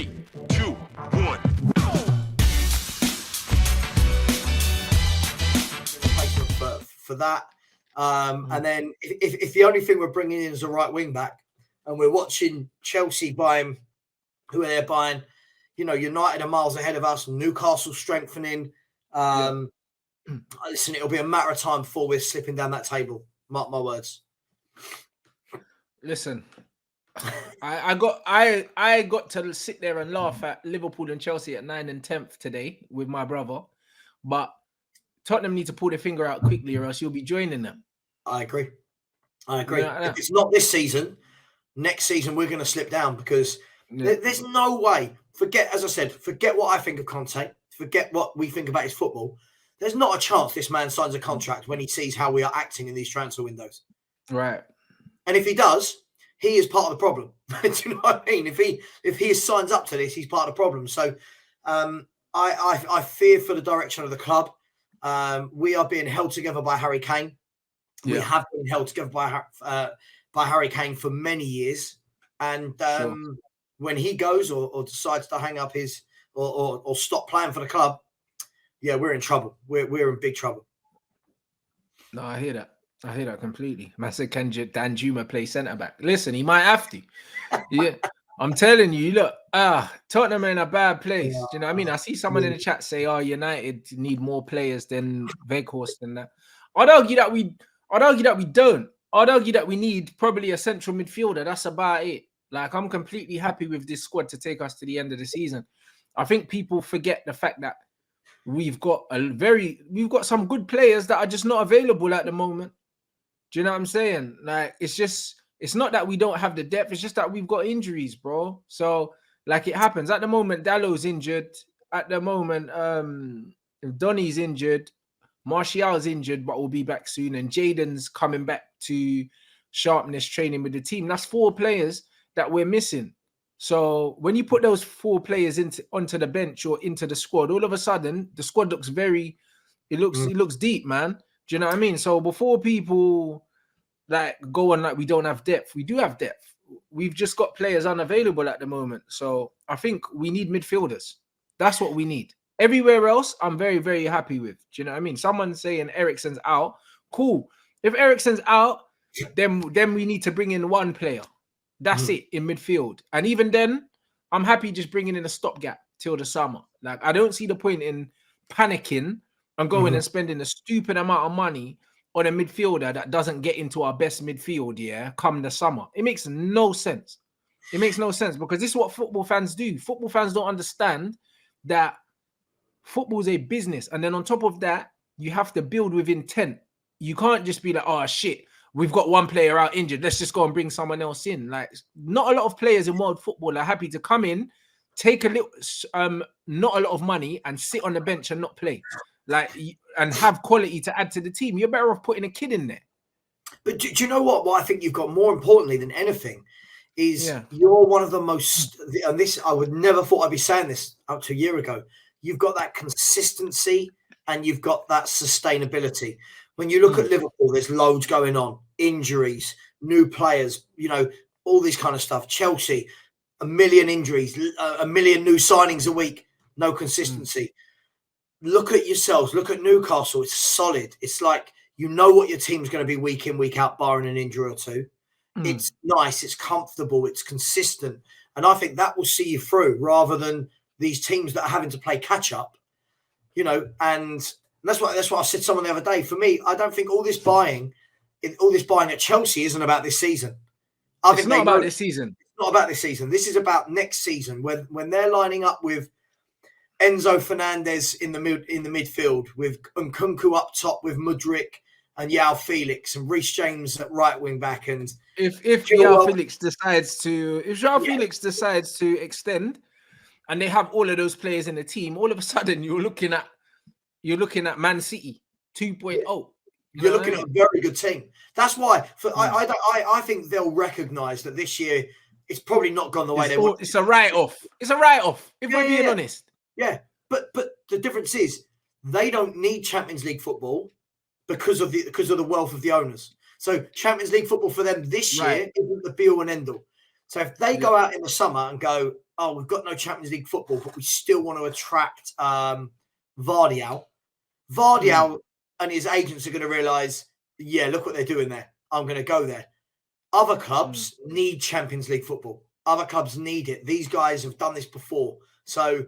3, 2, 1. For that. And then if the only thing we're bringing in is a right wing back, and we're watching Chelsea buying who they're buying, United are miles ahead of us, Newcastle strengthening. Listen, it'll be a matter of time before we're slipping down that table. Mark my words. Listen, I got to sit there and laugh at Liverpool and Chelsea at 9th and 10th today with my brother, but Tottenham need to pull their finger out quickly, or else you'll be joining them. I agree. If it's not this season, next season we're going to slip down because there's no way. Forget what I think of Conte. Forget what we think about his football. There's not a chance this man signs a contract when he sees how we are acting in these transfer windows. Right. And if he does, he is part of the problem. Do you know what I mean? If he signs up to this, he's part of the problem. So I fear for the direction of the club. We are being held together by Harry Kane. We have been held together by Harry Kane for many years. And when he goes or decides to hang up his or stop playing for the club, we're in trouble. We're in big trouble. No, I hear that. I hear that completely. Man said, can Danjuma play centre back? Listen, he might have to. Yeah, I'm telling you, look, Tottenham are in a bad place. Do you know what I mean? I see someone in the chat say, United need more players than Weghorst and that. I'd argue that we don't. I'd argue that we need probably a central midfielder. That's about it. Like, I'm completely happy with this squad to take us to the end of the season. I think people forget the fact that we've got some good players that are just not available at the moment. Do you know what I'm saying? Like, it's not that we don't have the depth. It's just that we've got injuries, bro. So, like, it happens. At the moment, Dallow's injured. At the moment, Donny's injured. Martial's injured, but will be back soon. And Jaden's coming back to sharpness training with the team. That's 4 players that we're missing. So when you put those 4 players onto the bench or into the squad, all of a sudden the squad looks it looks deep, man. Do you know what I mean? So before people like go on like we don't have depth, we do have depth. We've just got players unavailable at the moment. So I think we need midfielders. That's what we need. Everywhere else, I'm very, very happy with. Do you know what I mean? Someone saying Eriksen's out. Cool. If Eriksen's out, then we need to bring in one player. That's it in midfield. And even then, I'm happy just bringing in a stopgap till the summer. Like, I don't see the point in panicking and going and spending a stupid amount of money on a midfielder that doesn't get into our best midfield, come the summer. It makes no sense. It makes no sense because this is what football fans do. Football fans don't understand that football is a business. And then on top of that, you have to build with intent. You can't just be like, oh, shit, we've got one player out injured. Let's just go and bring someone else in. Like, not a lot of players in world football are happy to come in, take a little, not a lot of money and sit on the bench and not play. Like, and have quality to add to the team. You're better off putting a kid in there. But do you know what? What I think you've got more importantly than anything is you're one of the most, and this, I would never thought I'd be saying this up to a year ago. You've got that consistency and you've got that sustainability. When you look at Liverpool, there's loads going on, injuries, new players, all this kind of stuff. Chelsea, 1 million injuries, 1 million new signings a week, no consistency. Look at yourselves. Look at Newcastle. It's solid. It's like, you know what your team's going to be week in, week out, barring an injury or two. It's nice. It's comfortable. It's consistent. And I think that will see you through rather than these teams that are having to play catch up, and that's what I said to someone the other day. For me, I don't think all this buying at Chelsea isn't about this season. It's not about this season. It's not about this season. This is about next season when they're lining up with Enzo Fernandez in the midfield, with Nkunku up top, with Mudryk and João Felix and Reece James at right wing back. And if João Felix decides to extend, and they have all of those players in the team, all of a sudden you're looking at Man City 2.0. You're looking at a very good team. That's why I think they'll recognise that this year it's probably not gone the way they want. It's a write-off. It's a write-off, if we're being honest. Yeah, but the difference is they don't need Champions League football because of the wealth of the owners. So Champions League football for them this year isn't the be-all and end-all. So if they go out in the summer and go, oh, we've got no Champions League football, but we still want to attract Vardial. Vardial and his agents are going to realise, yeah, look what they're doing there. I'm going to go there. Other clubs need Champions League football. Other clubs need it. These guys have done this before. So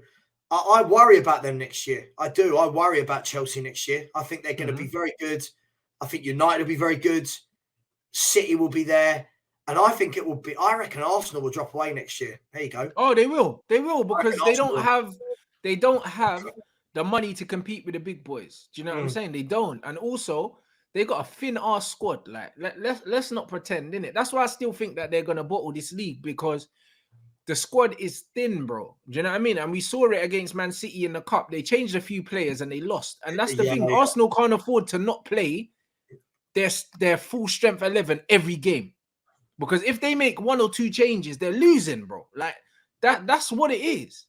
I worry about them next year. I do. I worry about Chelsea next year. I think they're going to be very good. I think United will be very good. City will be there. And I think it will be, I reckon Arsenal will drop away next year. There you go. Oh, they will. They will, because they don't have the money to compete with the big boys. Do you know what I'm saying? They don't. And also, they got a thin-ass squad. Like, let's not pretend, innit? That's why I still think that they're going to bottle this league, because the squad is thin, bro. Do you know what I mean? And we saw it against Man City in the Cup. They changed a few players and they lost. And that's the thing. Arsenal can't afford to not play their full strength 11 every game. Because if they make 1 or 2 changes, they're losing, bro. Like, that's what it is.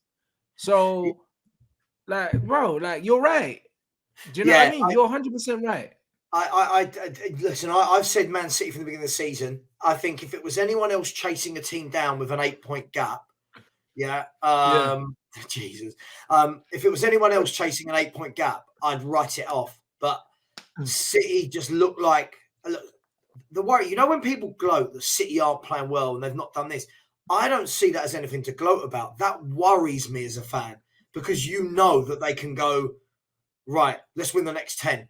So, like, bro, like, you're right. Do you know what I mean? You're 100% right. Listen, I've said Man City from the beginning of the season. I think if it was anyone else chasing a team down with an 8-point gap, Jesus. If it was anyone else chasing an 8-point gap, I'd write it off. But City just look like, the worry, you know, when people gloat that City aren't playing well and they've not done this, I don't see that as anything to gloat about. That worries me as a fan, because you know that they can go, right, let's win the next 10.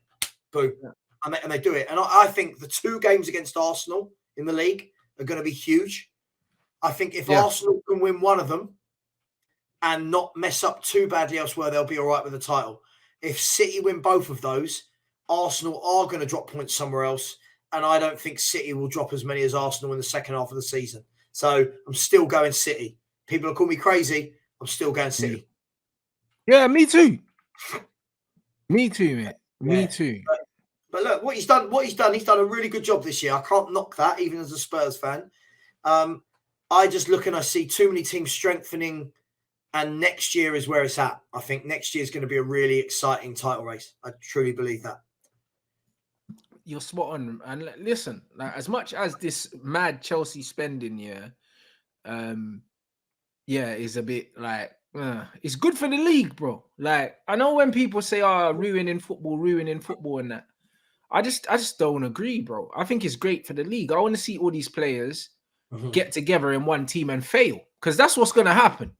Boom. And they do it. And I think the 2 games against Arsenal in the league are going to be huge. I think if Arsenal can win one of them and not mess up too badly elsewhere, they'll be all right with the title. If City win both of those, Arsenal are going to drop points somewhere else. And I don't think City will drop as many as Arsenal in the second half of the season. So I'm still going City. People will call me crazy. I'm still going City. Yeah, me too. Me too, mate. Me too. But look, what he's done a really good job this year. I can't knock that, even as a Spurs fan. I just look and I see too many teams strengthening, and next year is where it's at. I think next year is going to be a really exciting title race. I truly believe that. You're spot on. And listen, like, as much as this mad Chelsea spending is a bit like, it's good for the league, bro. Like, I know when people say, ruining football and that. I just don't agree, bro. I think it's great for the league. I want to see all these players get together in one team and fail, because that's what's going to happen.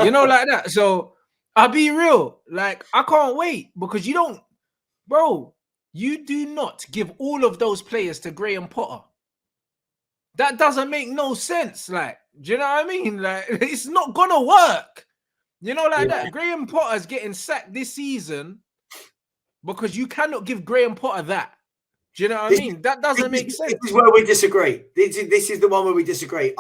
You know, like that. So I'll be real. Like, I can't wait, because you do not give all of those players to Graham Potter. That doesn't make no sense. Like, do you know what I mean? Like, it's not going to work. You know, like that. Graham Potter's getting sacked this season because you cannot give Graham Potter that. Do you know what I mean? That doesn't make sense. This is where we disagree. This is the one where we disagree.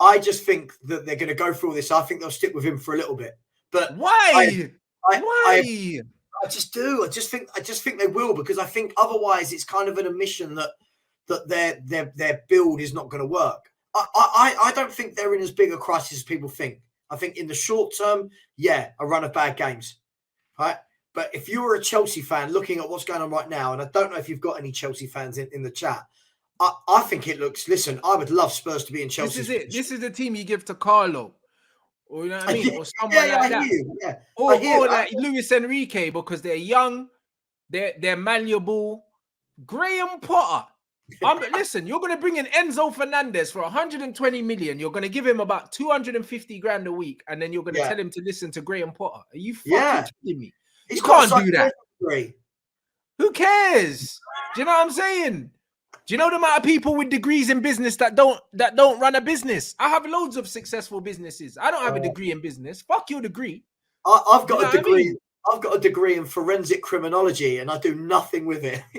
I just think that they're going to go through all this. I think they'll stick with him for a little bit. But why? Why? I just do. I just think they will, because I think otherwise it's kind of an admission that their build is not going to work. I don't think they're in as big a crisis as people think. I think in the short term, a run of bad games, right? But if you were a Chelsea fan looking at what's going on right now, and I don't know if you've got any Chelsea fans in the chat, I think it looks, listen, I would love Spurs to be in Chelsea. This is it. This is the team you give to Carlo. Or, you know what I mean? Or someone like that. Or like Luis Enrique, because they're young, they're malleable. Graham Potter. Listen, you're going to bring in Enzo Fernandez for 120 million. You're going to give him about 250 grand a week, and then you're going to tell him to listen to Graham Potter. Are you fucking kidding me? You can't do that. Who cares? Do you know what I'm saying? Do you know the amount of people with degrees in business that don't run a business? I have loads of successful businesses. I don't have a degree in business. Fuck your degree. I've got a degree. I've got a degree in forensic criminology, and I do nothing with it.